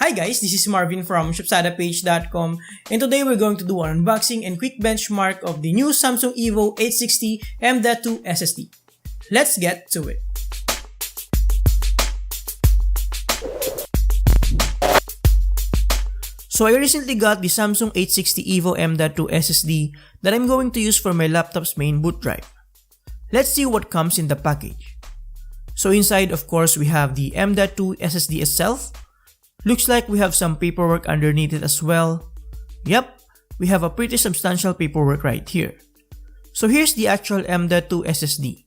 Hi guys, this is Marvin from shopsadapage.com, and today we're going to do an unboxing and quick benchmark of the new Samsung EVO 860 M.2 SSD. Let's get to it. So I recently got the Samsung 860 EVO M.2 SSD that I'm going to use for my laptop's main boot drive. Let's see what comes in the package. So inside, of course, we have the M.2 SSD itself. Looks like we have some paperwork underneath it as well. Yep, we have a pretty substantial paperwork right here. So here's the actual M.2 SSD.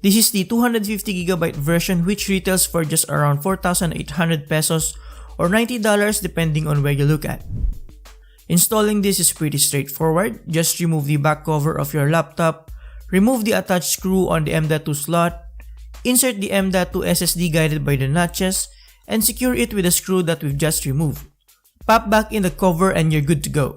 This is the 250GB version, which retails for just around 4,800 pesos or $90 depending on where you look at. Installing this is pretty straightforward. Just remove the back cover of your laptop, remove the attached screw on the M.2 slot, insert the M.2 SSD guided by the notches, and secure it with a screw that we've just removed. Pop back in the cover and you're good to go.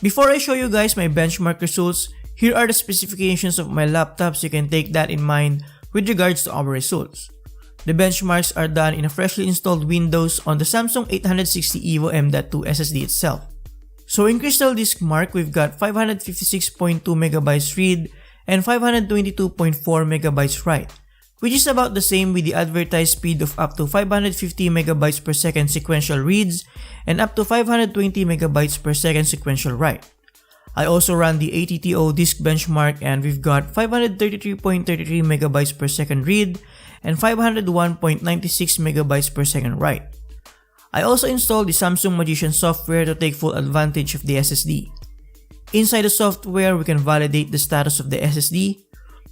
Before I show you guys my benchmark results, here are the specifications of my laptop so you can take that in mind with regards to our results. The benchmarks are done in a freshly installed Windows on the Samsung 860 EVO M.2 SSD itself. So in Crystal Disk Mark, we've got 556.2MB read and 522.4MB write, which is about the same with the advertised speed of up to 550MB per second sequential reads and up to 520MB per second sequential write. I also ran the ATTO disk benchmark and we've got 533.33MB per second read and 501.96MB per second write. I also installed the Samsung Magician software to take full advantage of the SSD. Inside the software, we can validate the status of the SSD,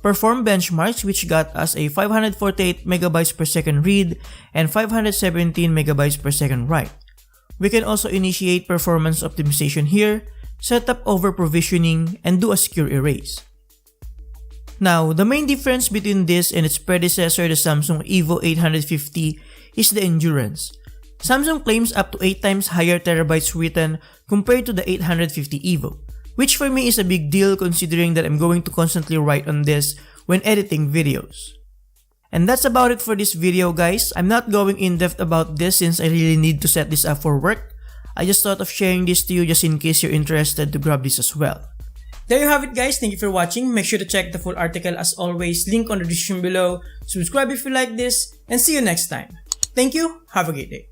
perform benchmarks which got us a 548MB per second read and 517MB per second write. We can also initiate performance optimization here, set up over-provisioning, and do a secure erase. Now, the main difference between this and its predecessor, the Samsung EVO 850, is the endurance. Samsung claims up to 8 times higher terabytes written compared to the 850 EVO, which for me is a big deal considering that I'm going to constantly write on this when editing videos. And that's about it for this video, guys. I'm not going in depth about this since I really need to set this up for work. I just thought of sharing this to you just in case you're interested to grab this as well. There you have it, guys. Thank you for watching. Make sure to check the full article as always, link on the description below. Subscribe if you like this, and see you next time. Thank you. Have a great day.